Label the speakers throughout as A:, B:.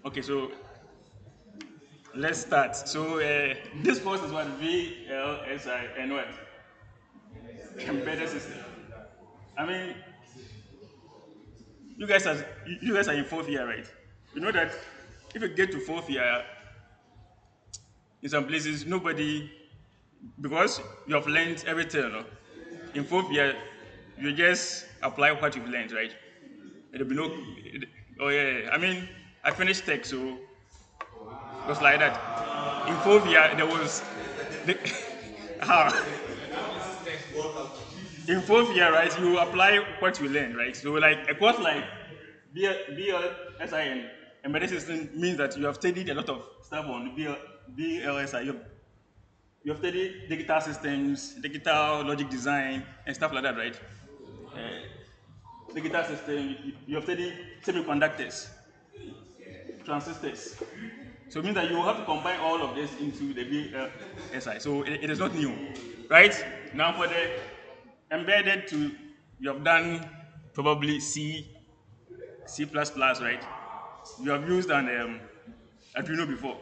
A: Okay, so let's start. So this course is what VLSI and what embedded system. I mean, you guys are in fourth year, right? You know that if you get to fourth year, in some places nobody because you have learned everything. You know? In fourth year, you just apply what you've learned, right? There'll be no. Oh yeah. I mean, I finished tech, so it was like that. In fourth year, there was. The, how? In fourth year, right, you apply what you learn, right? So like a course like BLSI and embedded system means that you have studied a lot of stuff on BLSI. You have studied digital systems, digital logic design, and stuff like that, right? Digital system, you have studied semiconductors, transistors. So it means that you have to combine all of this into the BLSI. So it is not new, right? Now for the embedded to, you have done probably C++, right? You have used an Arduino before,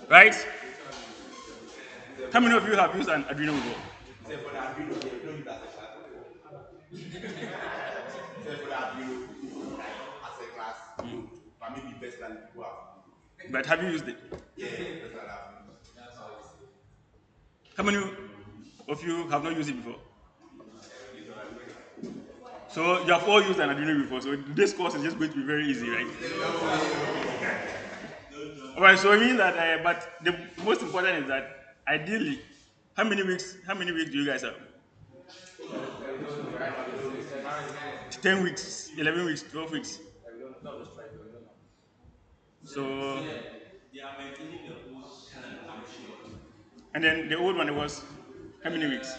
A: right? How many of you have used an Arduino before? But have you used it? How many of you have not used it before? So you have all used an Arduino before. So this course is just going to be very easy, right? All right. So it means that, but the most important is that ideally, how many weeks do you guys have? 10 weeks, 11 weeks, 12 weeks. So, and then the old one it was how many weeks?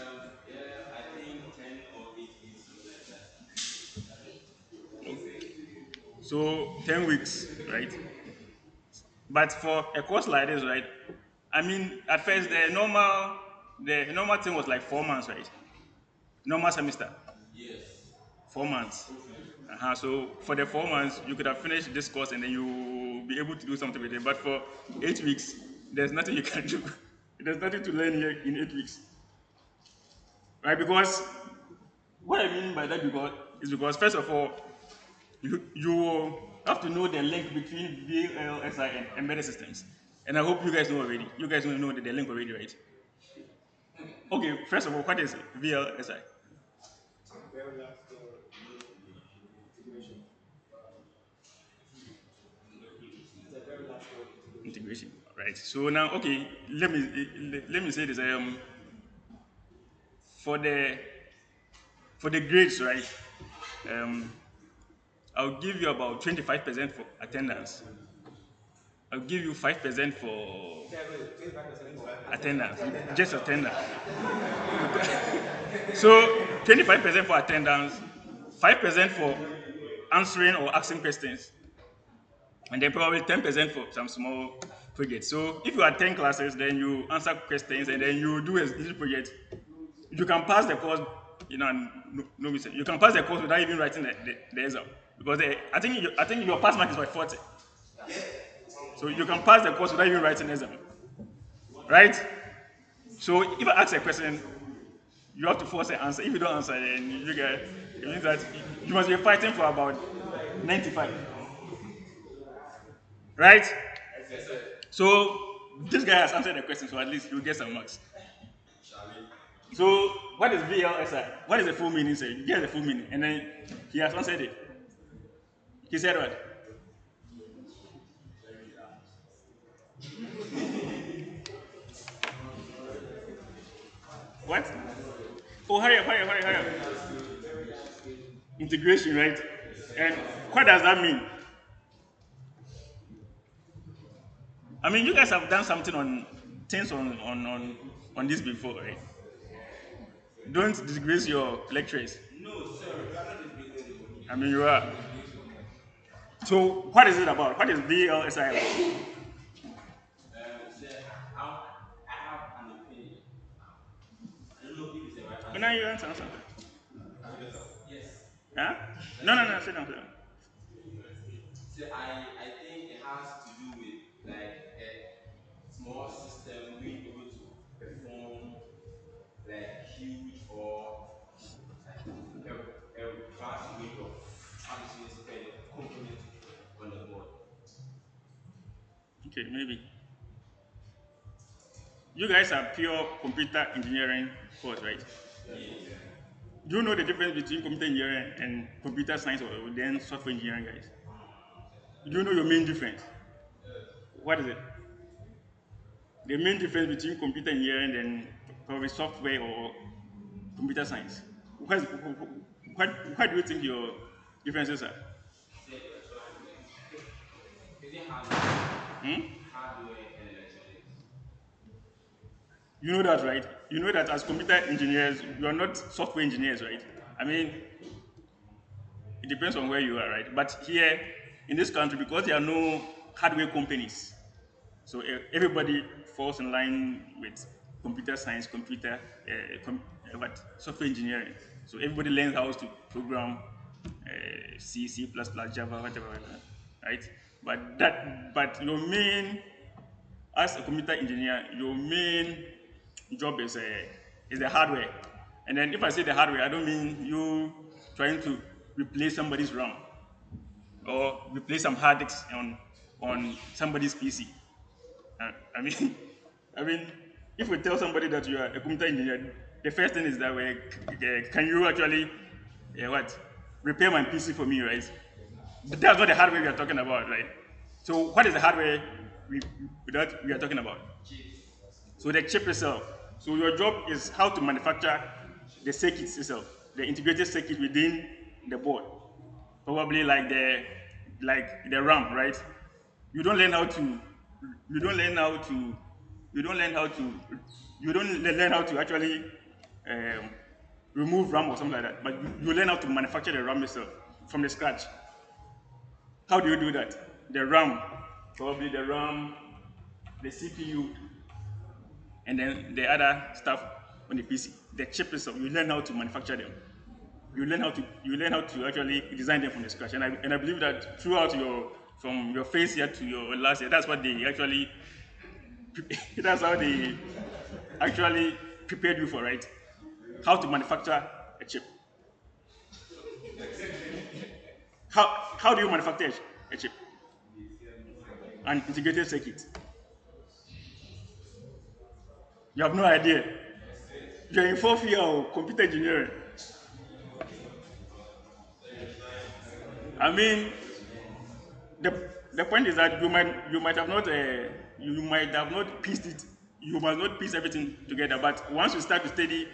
A: So 10 weeks, right? But for a course like this, right? I mean, at first the normal thing was like 4 months, right? Normal semester, 4 months. So for the 4 months, you could have finished this course and then you be able to do something with it. But for 8 weeks, there's nothing you can do. There's nothing to learn here in 8 weeks, right? Because what I mean by that because first of all, you have to know the link between VLSI and embedded systems. And I hope you guys know already. You guys know the link already, right? Okay, first of all, what is VLSI? Integration, right? So now, okay, let me say this. For the for the grades, right? Um, I'll give you about 25% for attendance. I'll give you 5% for attendance, just attendance. So 25% for attendance, 5% for answering or asking questions, and then probably 10% for some small projects. So if you attend classes, then you answer questions, and then you do a little project. You can pass the course, no mistake. You can pass the course without even writing the exam because I think your pass mark is by 40. So you can pass the course without even writing the exam, right? So if I ask a question, you have to force an answer. If you don't answer, then you get it means that you must be fighting for about 95, right? So this guy has answered the question, so at least you'll get some marks. So what is VLSI? What is the full meaning? Say you get the full meaning, and then he has answered it. He said what? What? Oh, hurry up, hurry up, hurry up, hurry up. Integration, right? And what does that mean? I mean, you guys have done something on things on this before, right? Don't disgrace your lecturers. I mean, you are. So, what is it about? What is VLSI about? Oh, now you answer something. Huh? No, no, no. Sit down, sit down.
B: has to do with like a small system being able to perform like huge or like a vast range of functions per component on the board.
A: Okay, maybe. You guys are pure computer engineering course, right? Do you know the difference between computer engineering and computer science or then software engineering, guys? Do you know your main difference? What is it? The main difference between computer engineering and probably software or computer science. What do you think your differences are?
B: Say electronics, is it hardware,
A: Hmm?
B: hardware and electronics?
A: You know that, right? You know that as computer engineers, you are not software engineers, right? I mean, it depends on where you are, right? But here in this country, because there are no hardware companies, so everybody falls in line with computer science, what software engineering. So everybody learns how to program C, Java, whatever, right? But your main, as a computer engineer, your main job is the hardware. And then if I say the hardware, I don't mean you trying to replace somebody's RAM or replace some hard disks on somebody's PC. I mean, I mean, if we tell somebody that you are a computer engineer, the first thing is that can you actually what repair my PC for me, right? But that's not the hardware we are talking about, right? So what is the hardware we, that we are talking about? So the chip itself. So your job is how to manufacture the circuits itself, the integrated circuit within the board. Probably like the RAM, right? You don't learn how to you don't learn how to you don't learn how to you don't learn how to actually um, remove RAM or something like that, but you learn how to manufacture the RAM itself from the scratch. How do you do that? The RAM, probably the RAM, the CPU, and then the other stuff on the PC. The chip itself, you learn how to manufacture them. You learn how to actually design them from the scratch. And I believe that throughout your from your first year to your last year, that's what they actually that's how they actually prepared you for, right? How to manufacture a chip. How do you manufacture a chip? An integrated circuit. You have no idea. You're in fourth year of computer engineering. I mean, the point is that you might have not pieced it, you must not piece everything together, but once you start to study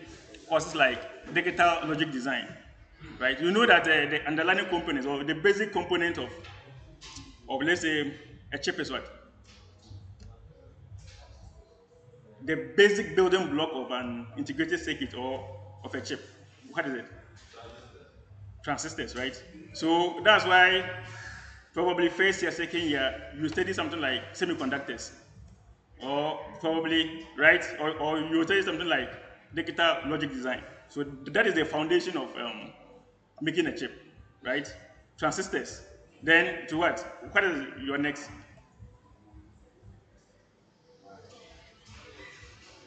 A: courses like digital logic design, right, you know that the underlying components or the basic component of let's say a chip is what, the basic building block of an integrated circuit or of a chip. What is it? Transistors, right? So that's why probably first year, second year, you study something like semiconductors, or probably right, or you study something like digital logic design. So that is the foundation of making a chip, right? Transistors. Then to what? What is your next?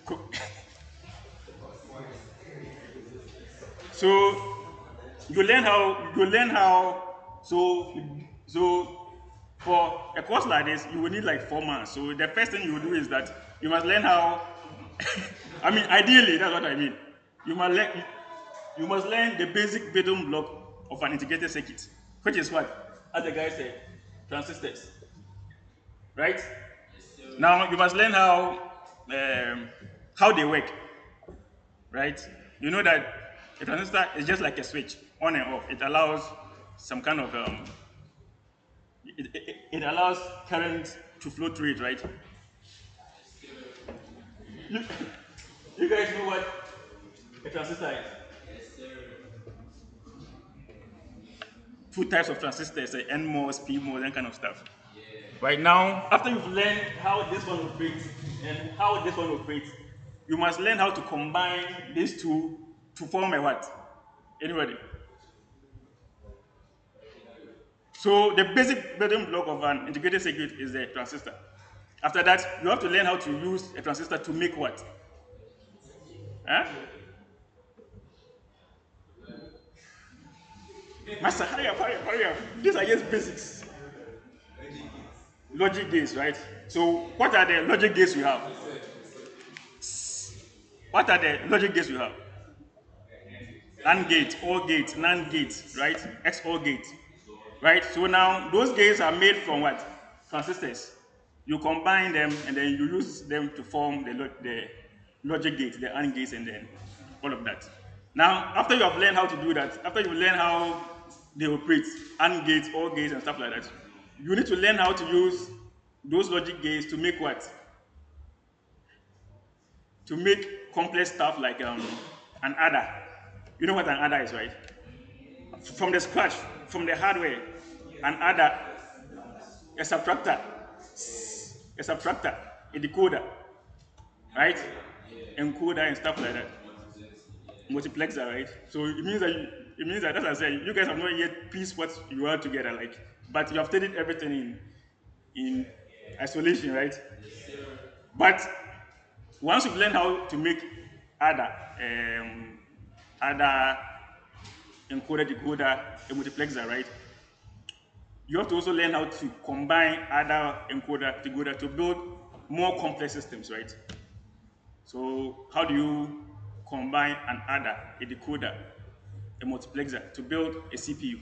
A: co- So so for a course like this, you will need like 4 months. So the first thing you will do is that you must learn how. I mean, ideally, that's what I mean. You must learn you must learn the basic building block of an integrated circuit, which is what, as the guy said, transistors, right? Now you must learn how they work, right? You know that a transistor is just like a switch, on and off. It allows some kind of it allows current to flow through it, right? You, you guys know what a transistor is?
B: Yes, sir.
A: Two types of transistors, NMOS, PMOS, that kind of stuff.
B: Yeah.
A: Right now, after you've learned how this one operates and how this one operates, you must learn how to combine these two to form a what? Anybody? So the basic building block of an integrated circuit is the transistor. After that, you have to learn how to use a transistor to make what? Huh? Master, hurry up, hurry up, hurry up. These are just basics. Logic gates, right? So what are the logic gates we have? What are the logic gates we have? AND gate, OR gate, NAND gate, right? XOR gate, right? So now those gates are made from what? Transistors. You combine them and then you use them to form the logic gate, the AND gates, and then all of that. Now, after you have learned how to do that, after you learn how they operate, AND gates, OR gates, and stuff like that, you need to learn how to use those logic gates to make what? To make complex stuff like an adder. You know what an adder is, right? From the scratch, from the hardware, an adder, a subtractor, a decoder, right? Encoder and stuff like that. Multiplexer, right? So it means that as I said, you guys have not yet pieced what you are together, like, but you have studied everything in isolation, right? But once you've learned how to make adder, adder, encoder, decoder, a multiplexer, right? You have to also learn how to combine adder, encoder, decoder to build more complex systems, right? So how do you combine an adder, a decoder, a multiplexer to build a CPU?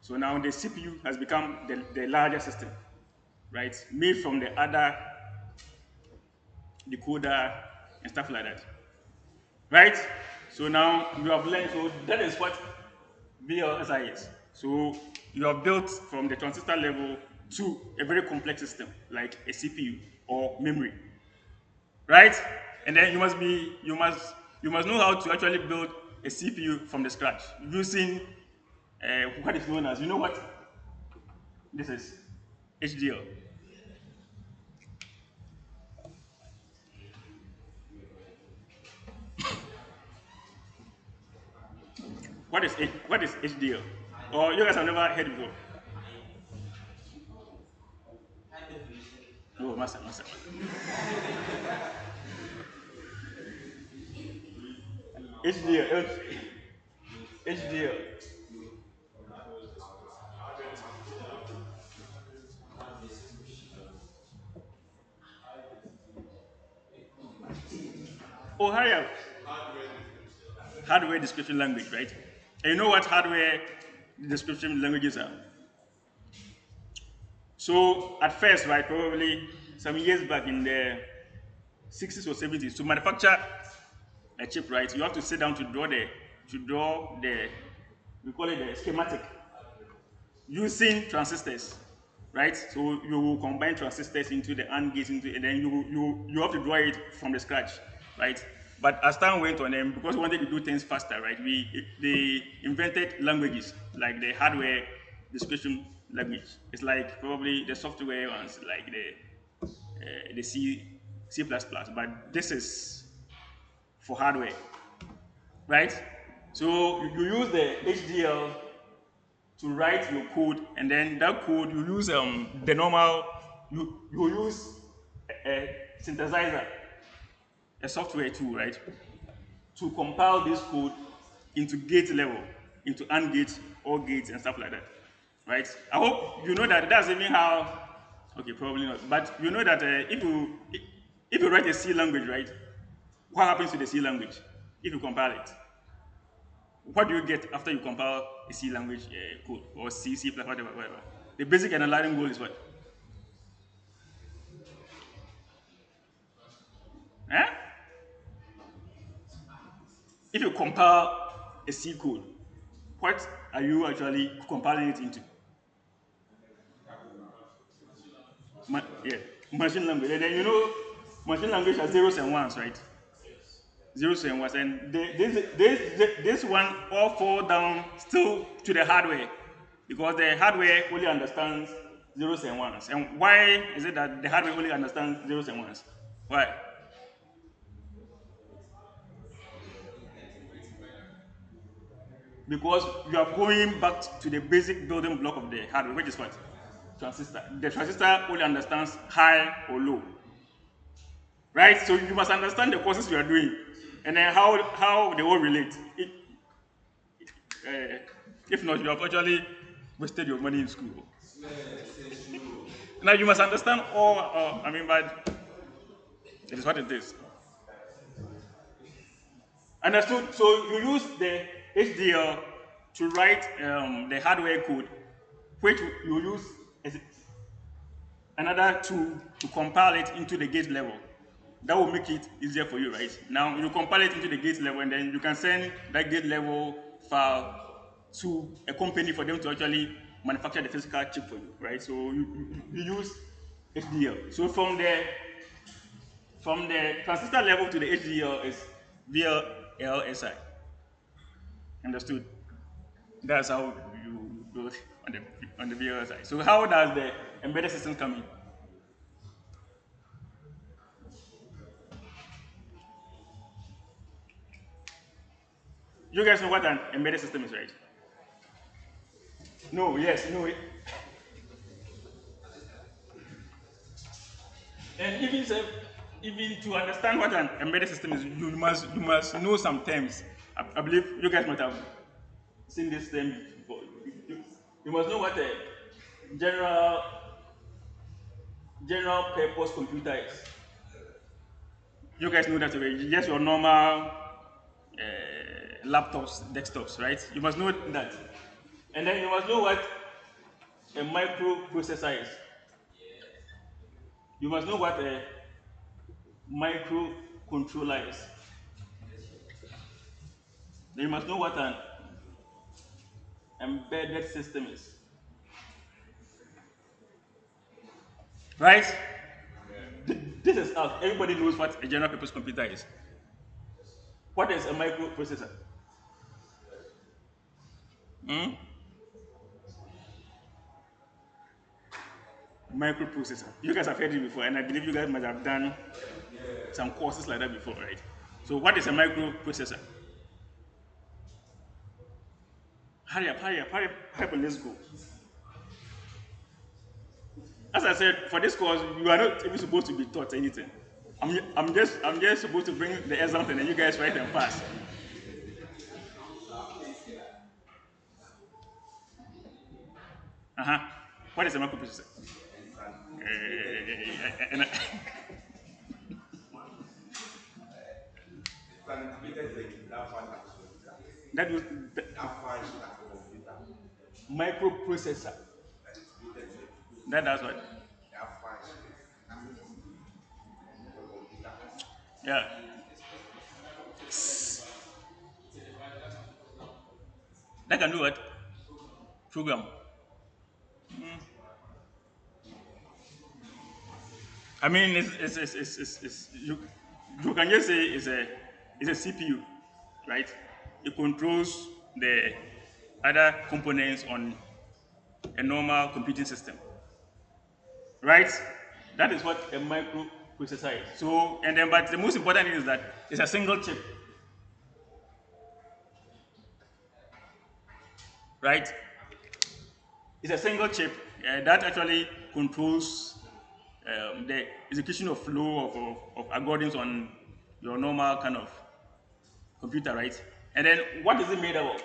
A: So now the CPU has become the larger system, right? Made from the adder, decoder, and stuff like that, right? So now you have learned, so that is what VLSI is. So you are built from the transistor level to a very complex system like a CPU or memory, right? And then you must know how to actually build a CPU from the scratch using what is known as, you know what this is? HDL. What is HDL? Or you guys have never heard before? No, master. HDL. HDL. Oh, hurry up. Hardware description language, right? And you know what hardware description languages are? So at first, right, probably some years back in the 60s or 70s, to manufacture a chip, right, you have to sit down to draw the we call it the schematic using transistors, right? So you will combine transistors into the AND gate into, and then you have to draw it from the scratch, right? But as time went on, and because we wanted to do things faster, right, they invented languages like the hardware description language. It's like probably the software ones, like the C++, but this is for hardware, right? So you use the HDL to write your code, and then that code you use the normal you use a synthesizer, a software tool, right, to compile this code into gate level, into AND gates, OR gates, and stuff like that, right? I hope you know that that's even how. Okay, probably not, but you know that if you write a C language, right, what happens to the C language if you compile it? What do you get after you compile a C language code or C, whatever? The basic underlying goal is what? Eh? If you compile a C code, what are you actually compiling it into? Yeah, machine language. And then you know, machine language has zeros and ones, right? Zeros and ones, and this one all fall down still to the hardware because the hardware only understands zeros and ones. And why is it that the hardware only understands zeros and ones? Why? because you are going back to the basic building block of the hardware, which is what? Transistor. The transistor only understands high or low, right? So you must understand the courses you are doing and then how they all relate. If not, you have actually wasted your money in school. Now you must understand all, but it is what it is. Understood? So you use the HDL to write the hardware code, which you use as another tool to compile it into the gate level. That will make it easier for you, right? Now you compile it into the gate level, and then you can send that gate level file to a company for them to actually manufacture the physical chip for you, right? So you use HDL. So from the transistor level to the HDL is VLSI. Understood? That's how you do it on the VLSI. So how does the embedded system come in? You guys know what an embedded system is, right? No, yes, no. And even to understand what an embedded system is, you must know some terms. I believe you guys might have seen this term before. You must know what a general general purpose computer is. You guys know that already. Just your normal laptops, desktops, right? You must know that. And then you must know what a microprocessor is. You must know what a microcontroller is. Then you must know what an embedded system is. Right? This is out. Everybody knows what a general purpose computer is. What is a microprocessor? Hmm? Microprocessor. You guys have heard it before, and I believe you guys must have done some courses like that before, right? So, what is a microprocessor? Hurry up, and let's go. As I said, for this course, you are not even supposed to be taught anything. I'm just supposed to bring the example and then you guys write and pass. Uh-huh. What is a microprocessor? And that was the microprocessor. That's what. Yeah. That can do what? Program. I mean, you can just say it's a CPU, right? It controls the other components on a normal computing system, right? That is what a microprocessor is. So, and then, but the most important thing is that it's a single chip, right? It's a single chip that actually controls the execution of flow of algorithms on your normal kind of computer, right? And then what is it made up of?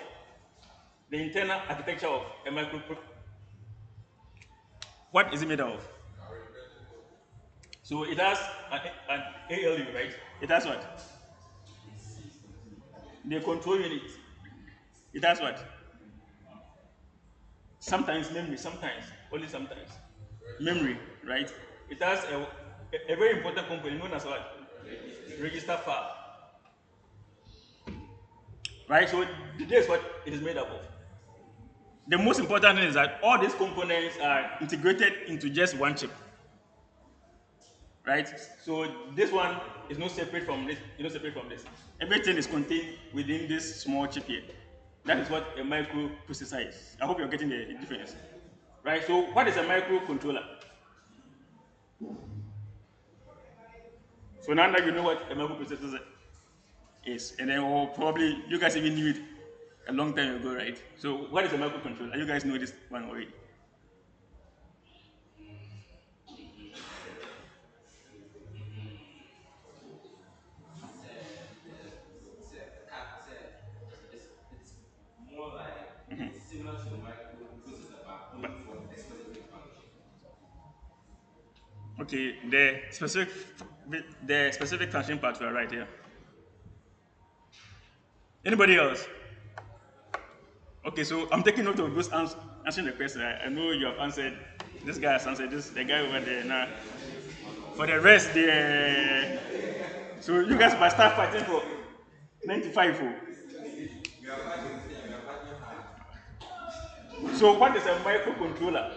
A: The internal architecture of a micro. What is it made up of? So it has an ALU, right? It has what? The control unit. It has what? Sometimes memory, sometimes, only sometimes. Memory, right? It has a very important component known as what? Register file. Right? So this is what it is made up of. The most important thing is that all these components are integrated into just one chip. Right? So this one is not separate from this, it's not separate from this. Everything is contained within this small chip here. That is what a microprocessor is. I hope you're getting the difference. Right? So what is a microcontroller? So now that you know what a microprocessor is, and then or probably you guys even knew it a long time ago, right? So what is a microcontroller? You guys know this one already.
B: More like it's similar to a microprocessor, but
A: But
B: only for a specific function.
A: okay, the specific function part we are right here. Anybody else? Okay, so I'm taking note of those answering the question. I know you have answered. This guy has answered this. The guy over there. Now, for the rest, so you guys must start fighting for 95. Oh. So what is a microcontroller?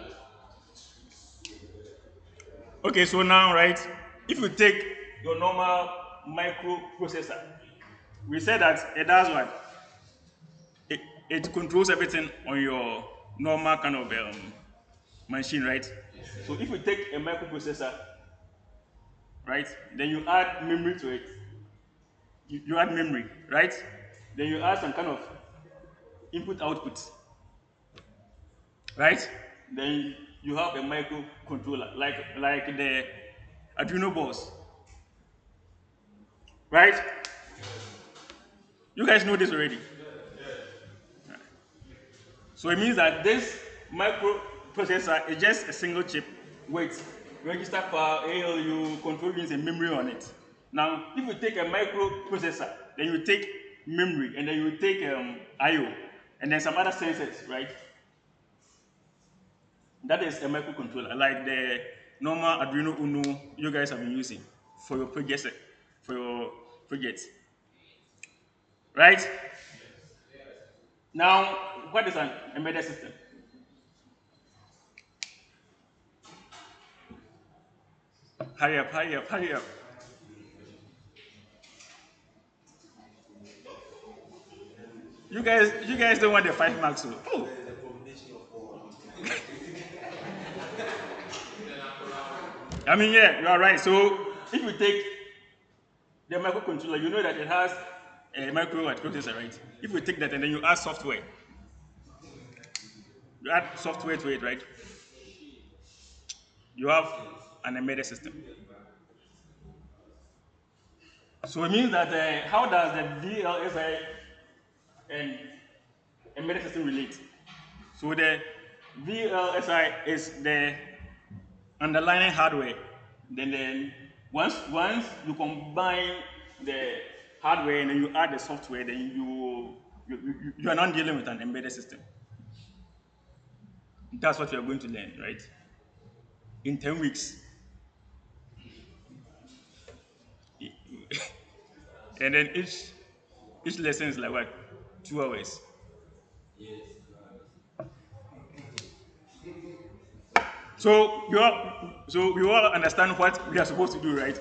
A: Okay, so now, right, if you take your normal microprocessor, we said that it does what? It, it controls everything on your normal kind of machine, right? So if you take a microprocessor, right, then you add memory to it. You add memory, right? Then you add some kind of input output, right? Then you have a microcontroller, like the Arduino boards, right? You guys know this already. So it means that this microprocessor is just a single chip with register power, ALU, control units, and memory on it. Now, if you take a microprocessor, then you take memory, and then you take I/O, and then some other sensors, right? That is a microcontroller, like the normal Arduino Uno you guys have been using for your projects, for your projects, right? Now, what is an embedded system? Hurry up, hurry up, hurry up. You guys don't want the 5 marks. Oh, I mean, yeah, you are right. So if you take the microcontroller, you know that it has a microprocessor, right? If you take that and then you add software, you add software to it, right? You have an embedded system. So it means that how does the VLSI and embedded system relate? So the VLSI is the underlying hardware. Then once you combine the hardware and then you add the software, then you are not dealing with an embedded system. That's what you are going to learn, right? In 10 weeks. And then each lesson is like what? 2 hours. So we all understand what we are supposed to do, right?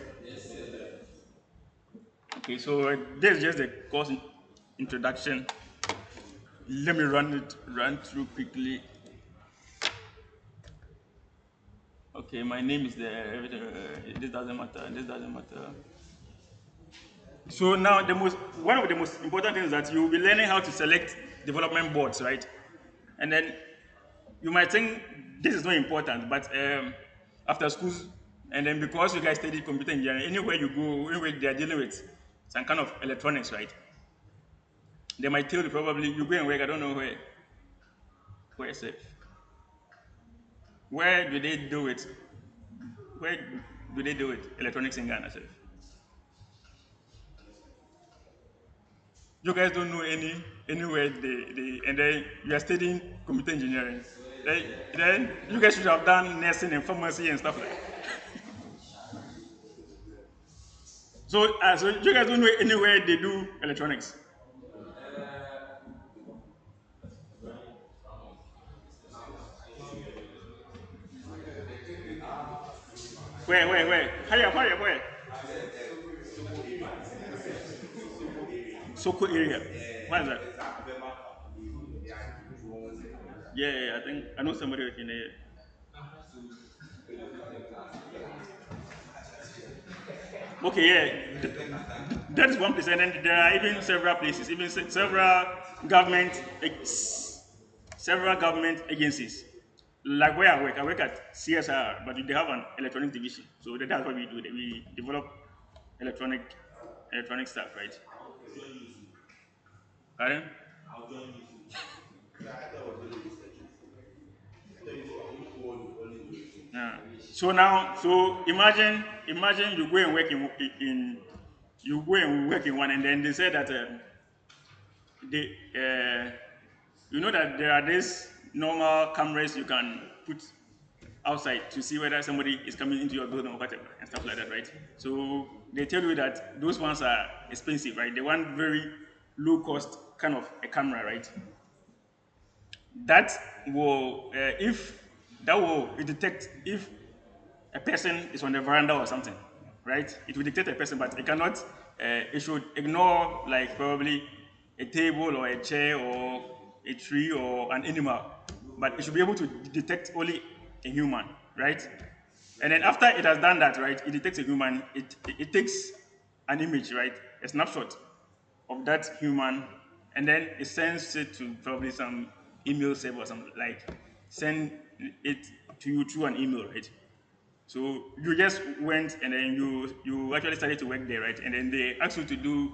A: Okay, so this is just the course introduction. Let me run through quickly. Okay, my name is there. This doesn't matter. This doesn't matter. So now one of the most important things is that you will be learning how to select development boards, right? And then you might think this is not important, but after schools, and then because you guys study computer engineering, anywhere you go, anywhere they are dealing with some kind of electronics, right? They might tell you probably you go and work. I don't know where safe. Where do they do it? Where do they do it? Electronics in Ghana, sir. You guys don't know anywhere and then you are studying computer engineering. Then you guys should have done nursing and pharmacy and stuff like that. So you guys don't know anywhere they do electronics. Where? Hurry up, where? Soko area. What is that? Yeah, I think I know somebody working there. Okay, yeah, that is one place, and then there are even several places, even several government, several government agencies. Like where I work at CSR, but they have an electronic division. So that's what we do. We develop electronic electronic stuff, right?
B: I'll join you too.
A: Pardon?
B: I'll join you too. Yeah, I thought I was only researching. I thought you were only do research.
A: Yeah. So now, so imagine you go and work in you go and work in one, and then they say that they you know that there are these normal cameras you can put outside to see whether somebody is coming into your building or whatever and stuff like that, right? So they tell you that those ones are expensive, right? They want very low cost kind of a camera, right? That will if that will detect if a person is on the veranda or something, right? It will detect a person, but it cannot. It should ignore like probably a table or a chair or a tree or an animal, but it should be able to detect only a human, right? And then after it has done that, right, it detects a human. It takes an image, right, a snapshot of that human, and then it sends it to probably some email server or something like send it to you through an email, right? So you just went and then you actually started to work there, right? And then they asked you to do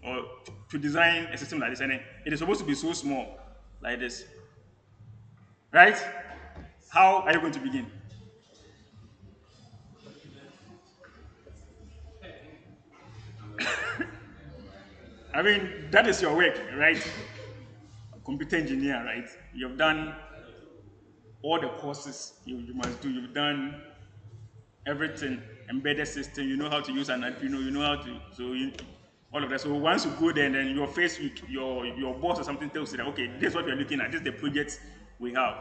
A: or to design a system like this, and then it is supposed to be so small, like this, right? How are you going to begin? I mean, that is your work, right? Computer engineer, right? You've done all the courses you must do. You've done everything, embedded system. You know how to use an Arduino. You know how to all of that. So once you go there, and then your face, your boss or something tells you that okay, this is what you're looking at. This is the project we have,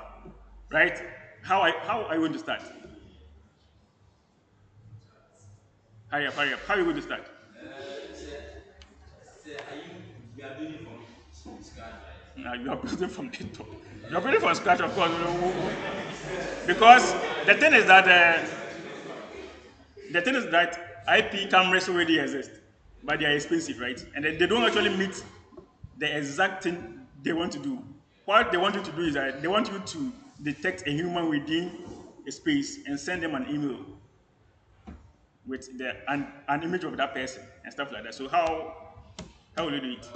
A: right? How are you going to start? Hurry up, hurry up. How are you going to start?
B: Say, are you? We are doing it from scratch, right?
A: Now you are building from the top. You are building from scratch, of course, because the thing is that IP cameras already exist, but they are expensive, right? And then they don't actually meet the exact thing they want to do. What they want you to do is that they want you to detect a human within a space and send them an email with an image of that person and stuff like that. So how will you do it?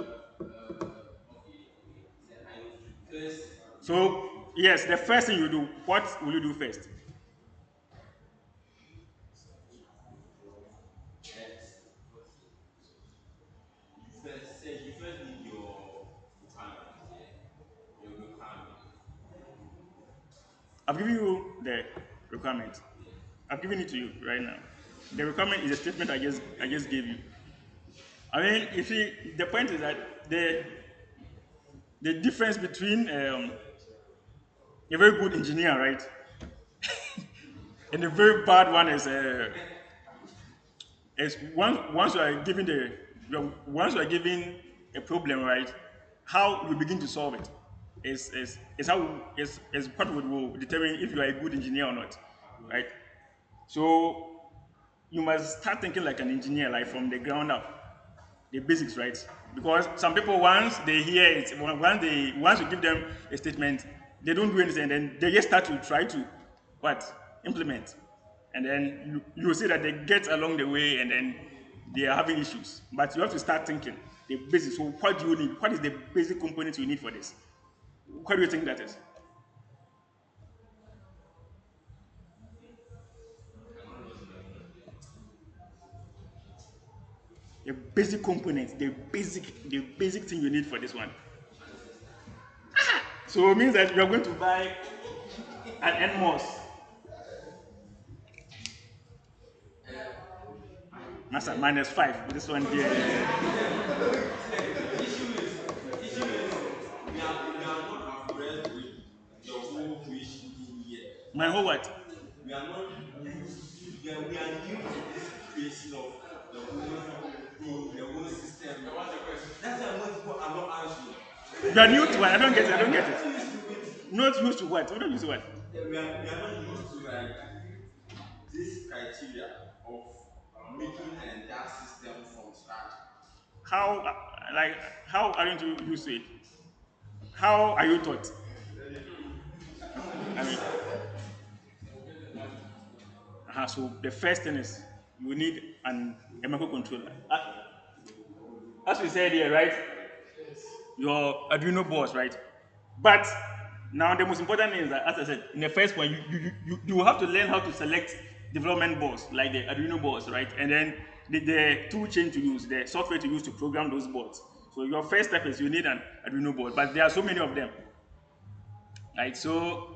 B: Say, first,
A: So yes, the first thing you do, what will you do first?
B: you first need your requirement, yeah, your requirement,
A: I've given you the requirement.
B: yeah.
A: I've given it to you right now. The requirement is a statement I just gave you. I mean, you see, the point is that the difference between a very good engineer, right, and a very bad one is once you are given once you are given a problem, right, how you begin to solve it is how is what will determine if you are a good engineer or not, right? So you must start thinking like an engineer, like from the ground up, the basics, right? Because some people once they hear it, once you give them a statement, they don't do anything, and then they just start to try to what implement, and then you will see that they get along the way, and then they are having issues. But you have to start thinking the basics. So what do you need? What is the basic component you need for this? What do you think that is? The basic component, the basic thing you need for this one. So it means that you are going to buy an NMOS. Master -5. This one here.
B: We are not abreast with the whole creation thing yet.
A: My whole what?
B: We are not used. We are new to this creation of the whole thing, the whole system. That's why most people are not answering.
A: You are new to what? I don't get it. I don't
B: We
A: get
B: are not
A: it.
B: used to it.
A: Not used to what? We don't used to what?
B: We are not used to like this criteria of making an entire system from scratch.
A: How like how aren't you used to it? How are you taught? I mean, so the first thing is you need a microcontroller. As we said here, right? Your Arduino boards, right? But now the most important thing is that, as I said, in the first one, you will have to learn how to select development boards, like the Arduino boards, right? And then the tool chain to use, the software to use to program those boards. So your first step is you need an Arduino board, but there are so many of them, right? So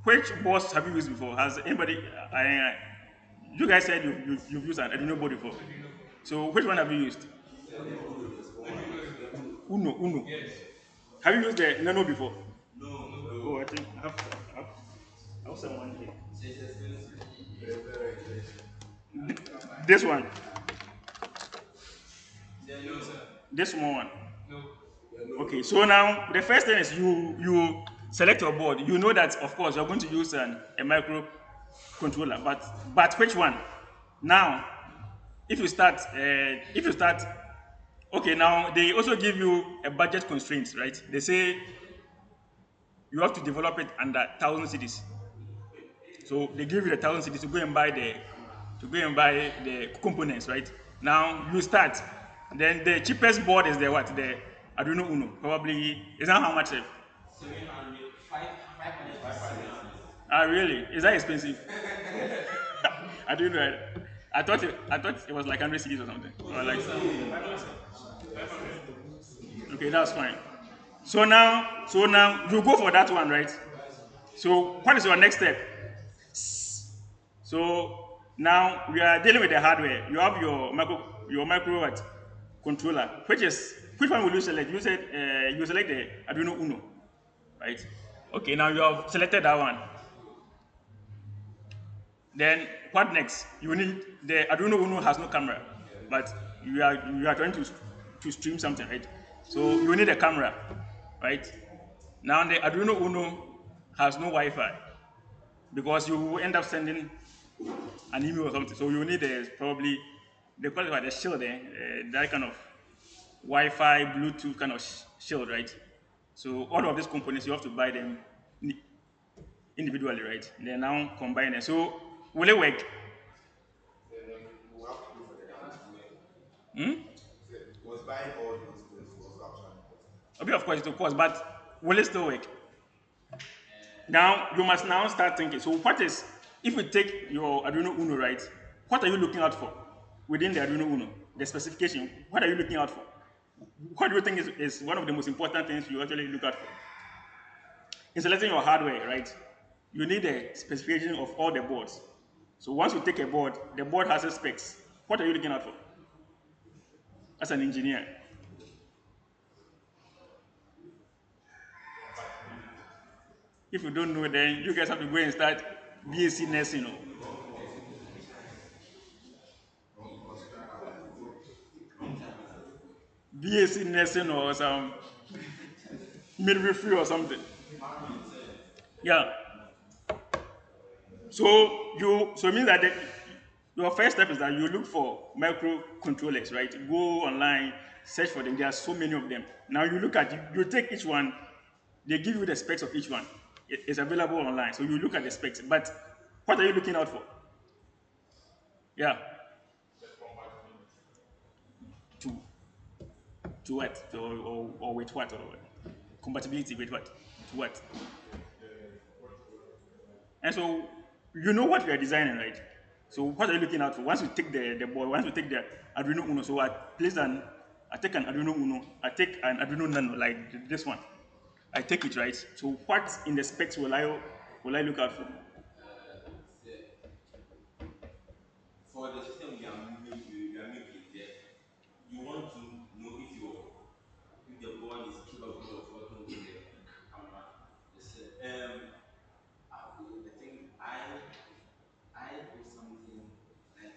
A: which boards have you used before? Has anybody, you guys said you've used an Arduino board before. So which one have you used? Uno. Have you used the Nano before? Oh, I think I have someone here. This one, this small one. Okay, so now the first thing is you select your board. You know that of course you're going to use a micro controller, but which one? Now, if you start, okay, now they also give you a budget constraints, right? They say you have to develop it under 1,000 cities. So they give you the 1,000 cities to go and buy the components, right? Now you start. Then the cheapest board is the what? The Arduino Uno. Probably is that how much?
B: 700, 500,
A: Ah, really? Is that expensive? I didn't know. I thought it was like 100 cities or something. Or like, okay, that's fine. So now you go for that one, right? So what is your next step? So now we are dealing with the hardware. You have your micro what? Controller. Which one will you select? You said you select the Arduino Uno, right? Okay, now you have selected that one. Then what next? You need the Arduino Uno has no camera, but you are trying to stream something, right? So you need a camera, right? Now the Arduino Uno has no Wi-Fi because you will end up sending an email or something. So you need probably they call it what, a shield, that kind of Wi-Fi, Bluetooth kind of shield, right? So all of these components you have to buy them individually, right? They now combine them. So will it work?
B: was buying all those things was actually costing.
A: Okay, of course, of course, but will it still work? Now you must now start thinking. So what is if you take your Arduino Uno, right? What are you looking out for within the Arduino Uno? The specification. What are you looking out for? What do you think is one of the most important things you actually look out for? In selecting your hardware, right? You need a specification of all the boards. So once you take a board, the board has a specs. What are you looking out for as an engineer? If you don't know, then you guys have to go and start BAC nursing. BAC nursing or some midwifery or something. Yeah. So it means that your first step is that you look for microcontrollers, right? Go online, search for them. There are so many of them. Now you look at you take each one. They give you the specs of each one. It's available online. So you look at the specs. But what are you looking out for? Yeah. To to what? Or with what? Or what? Compatibility with what? To what? And so you know what you are designing, right? So what are you looking out for? Once you take the board, once you take the Arduino Uno, so I take an Arduino Uno, I take an Arduino Nano, like this one. I take it, right? So what in the specs will I look out for?
B: For the system we are moving to, we are making there, you want to know if the board is capable of working with the camera. I think I do something like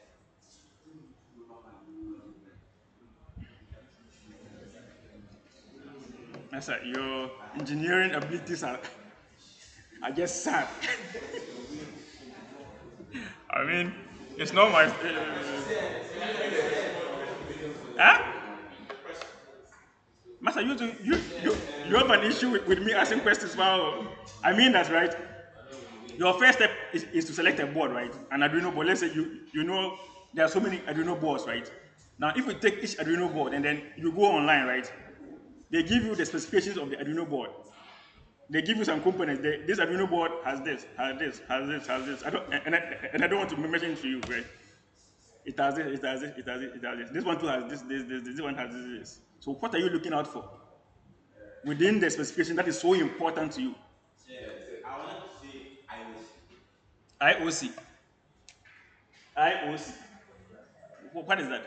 A: That's right. Your engineering abilities are just sad. I mean, it's not my. Huh? Master, you have an issue with me asking questions. Wow. I mean that, right? Your first step is to select a board, right? An Arduino board. Let's say you know there are so many Arduino boards, right? Now, if you take each Arduino board and then you go online, right? They give you the specifications of the Arduino board. They give you some components. This Arduino board has this, has this, has this, has this. And I don't want to mention it to you, right? It has this, it has this, it has this, it has this. This one too has this one has this. So what are you looking out for within the specification that is so important to you?
B: Yeah, I wanted to say IOC.
A: IOC. IOC. What is that?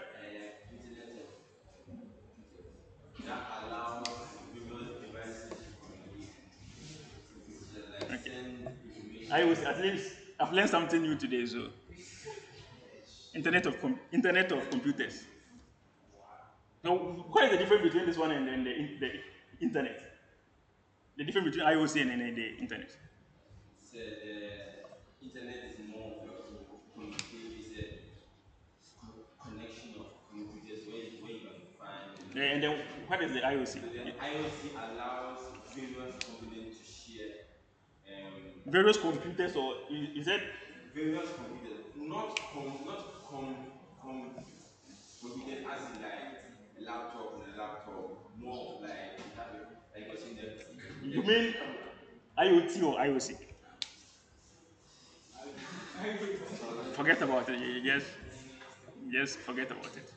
B: Internet of that allows various devices to communicate. So like
A: Okay.
B: send information.
A: IOC. At least I've learned something new today. So Internet of computers. Now, what is the difference between this one and then the internet? The difference between IOC and then the internet.
B: So the internet is more of a communicate. It's a connection of computers where you can find.
A: And then what is the IOC?
B: So the IoT allows various components to share
A: Various computers, or is that
B: various computers, not computers as in like a laptop and a laptop, more of like you have like you're saying
A: you mean IoT or IOC? Forget about it. Just forget about it.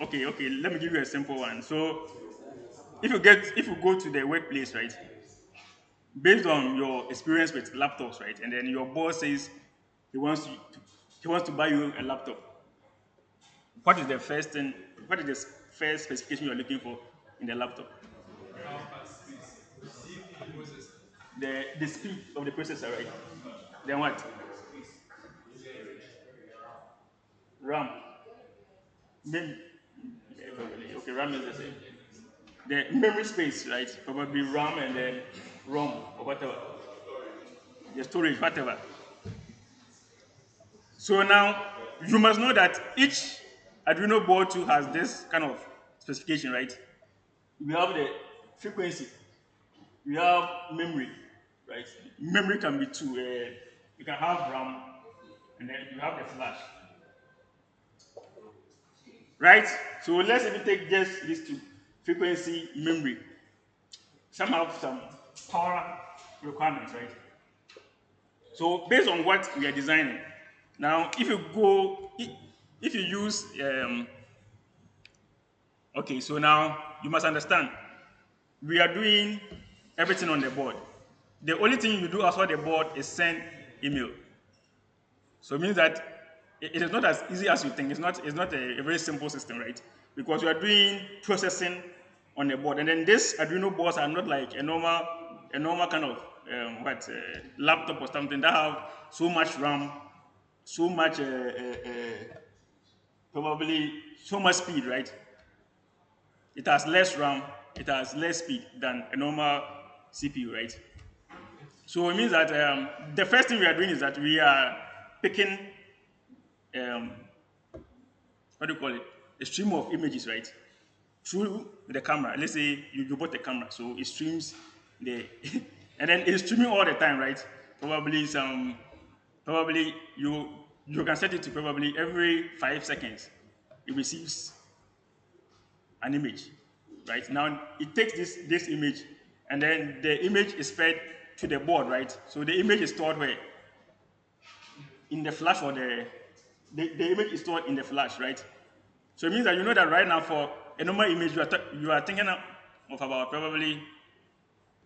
A: Okay, okay. Let me give you a simple one. So if you go to the workplace, right, based on your experience with laptops, right, and then your boss says he wants you to, he wants to buy you a laptop. What is the first thing? What is the first specification you're looking for in the laptop? The speed of the processor, right? Then what? RAM. Mem- okay, RAM is the same. The memory space, right? Probably RAM and then ROM or whatever. The storage, whatever. So now you must know that each Arduino board too has this kind of specification, right? We have the frequency, we have memory, right? Memory can be two. You can have RAM and then you have the flash, right? So let's even take just these two, frequency, memory. Some have some power requirements, right? So based on what we are designing, now if you use okay, so now you must understand we are doing everything on the board. The only thing you do outside the board is send email. So it means that it is not as easy as you think. It's not a very simple system, right? Because you are doing processing on the board, and then this Arduino boards are not like a normal kind of laptop or something that have so much RAM, so much probably so much speed, right? It has less RAM, it has less speed than a normal CPU, right? So it means that the first thing we are doing is that we are picking um, what do you call it? A stream of images, right? Through the camera. Let's say you bought a camera, so it streams the, and then it's streaming all the time, right? Probably you can set it to probably every 5 seconds, it receives an image, right? Now it takes this image, and then the image is fed to the board, right? So the image is stored where in the flash, or the image is stored in the flash, right? So it means that you know that right now for a normal image, you are thinking of about probably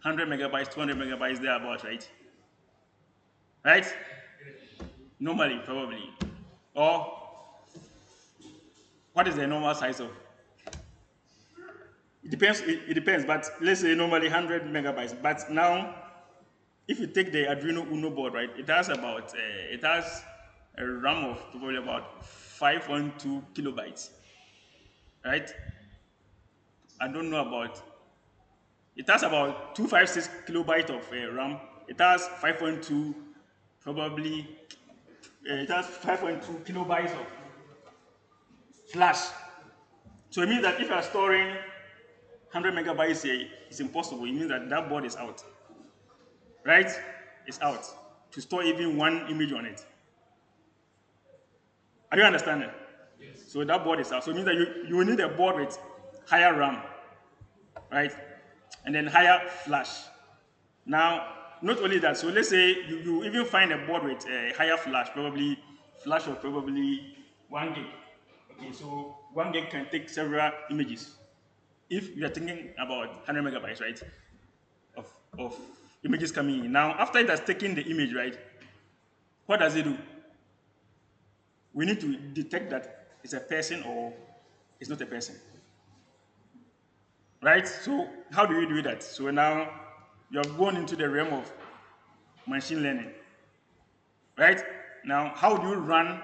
A: 100 megabytes, 200 megabytes thereabouts, right? Right? Normally, probably. Or what is the normal size of? It depends. It depends, but let's say normally 100 megabytes. But now, if you take the Arduino Uno board, right, it has a RAM of probably about 512 kilobytes, right? I don't know about. It has about 256 kilobytes of RAM, it has 5.2, probably, it has 5.2 kilobytes of flash. So it means that if you are storing 100 megabytes here, it's impossible. It means that that board is out, right? It's out to store even one image on it. Are you understanding? So that board is out. So it means that you will need a board with higher RAM, right? And then higher flash. Now, not only that, so let's say you even find a board with a higher flash, probably flash of probably 1 gig. Okay, so 1 gig can take several images. If you are thinking about 100 megabytes, right, of images coming in. Now, after it has taken the image, right, what does it do? We need to detect that it's a person or it's not a person, right? So how do you do that? So now you have gone into the realm of machine learning, right? Now, how do you run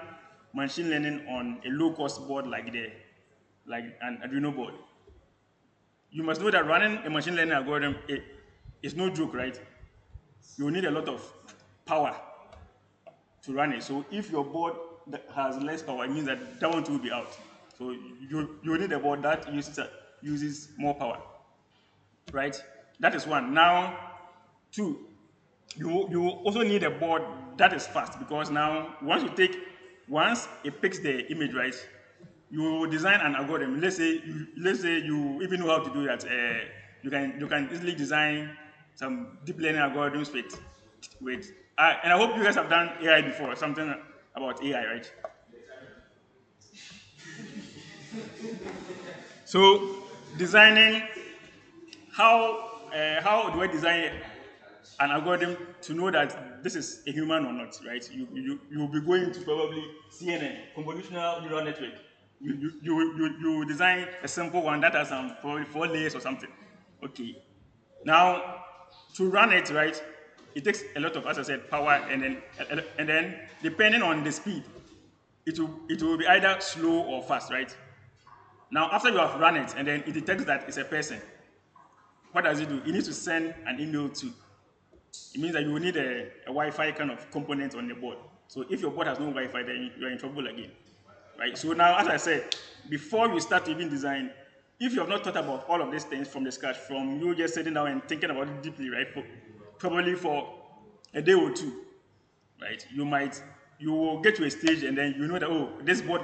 A: machine learning on a low-cost board like an Arduino board? You must know that running a machine learning algorithm is no joke, right? You need a lot of power to run it. So if your board that has less power, it means that that one too will be out. So you need a board that uses more power, right? That is one. Now, two, you also need a board that is fast because now once it picks the image, right, you design an algorithm. Let's say you even know how to do that. You can easily design some deep learning algorithms with and I hope you guys have done AI before, something about AI, right? So designing how do I design an algorithm to know that this is a human or not, right? You'll be going to probably CNN, convolutional neural network. You design a simple one that has probably 4 layers or something. Okay. Now, to run it, right, it takes a lot of, as I said, power, and then depending on the speed, it will be either slow or fast, right? Now, after you have run it, and then it detects that it's a person, what does it do? It needs to send an email to. It means that you will need a Wi-Fi kind of component on the board. So if your board has no Wi-Fi, then you are in trouble again, right? So now, as I said, before you start to even design, if you have not thought about all of these things from the scratch, from you just sitting down and thinking about it deeply, right, probably for a day or two, right, you will get to a stage and then you know that, oh, this board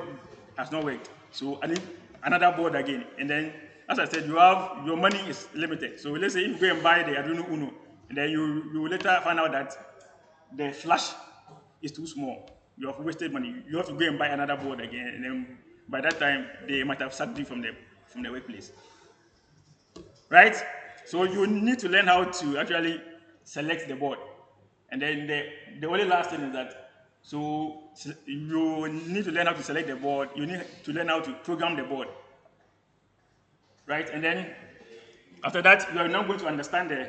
A: has not worked. So I need another board again. And then, as I said, your money is limited. So let's say if you go and buy the Arduino Uno, and then you will later find out that the flash is too small. You have wasted money. You have to go and buy another board again, and then by that time they might have sacked you from the workplace, right? So you need to learn how to actually select the board, and then the only last thing is that you need to learn how to select the board. You need to learn how to program the board, right? And then after that, you are now going to understand the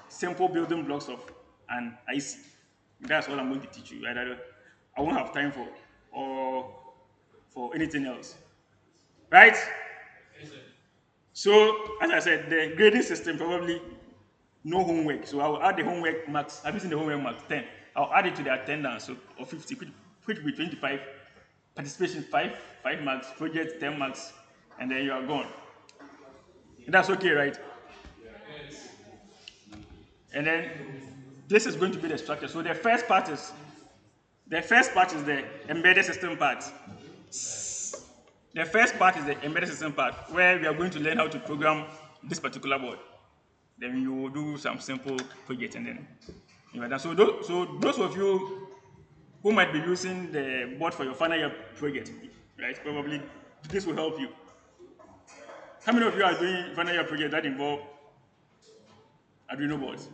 A: simple building blocks of an IC. That's all I'm going to teach you. Right? I won't have time or for anything else, right? So, as I said, the grading system probably no homework. So I will add the homework marks. Have you seen the homework marks? 10. I'll add it to the attendance of 50, which will be 25. Participation 5 marks. Project 10 marks, and then you are gone. And that's okay, right? And then this is going to be the structure. So the first part is the embedded system part. The first part is the embedded system part, where we are going to learn how to program this particular board. Then you will do some simple project, and then you are done. So those of you who might be using the board for your final year project, right? Probably this will help you. How many of you are doing final year project that involve Arduino boards?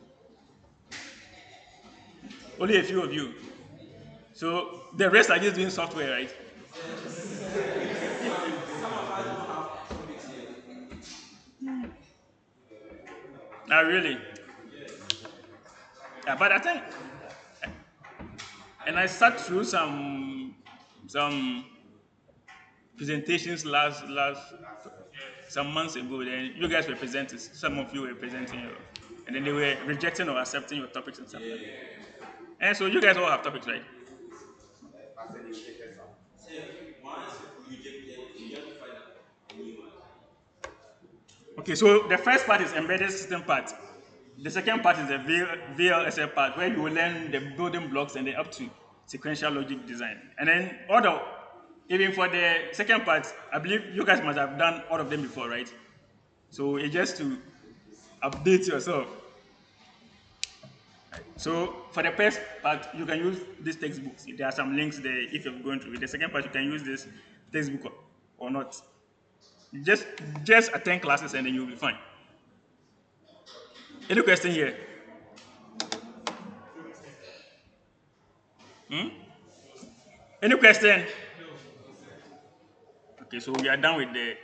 A: Only a few of you. So the rest are just doing software, right? Ah, really? Yeah, but I think, and I sat through some presentations last some months ago. Then you guys were presenting. Some of you were presenting and then they were rejecting or accepting your topics and stuff like that. And so you guys all have topics, right?
B: After they rejected some. So once you rejected, you have to find a new one.
A: Okay, so the first part is embedded system part. The second part is the VLSL part, where you will learn the building blocks and then up to sequential logic design. And then even for the second part, I believe you guys must have done all of them before, right? So it's just to update yourself. So for the first part, you can use these textbooks. There are some links there if you're going to read. The second part, you can use this textbook or not. Just just attend classes and then you'll be fine. Any question here? Any question? Okay, so we are done with the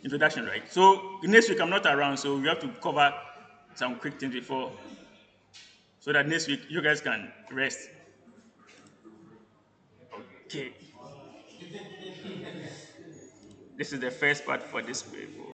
A: introduction, right? So next week I'm not around, so we have to cover some quick things before, so that next week you guys can rest. Okay, this is the first part for this paper.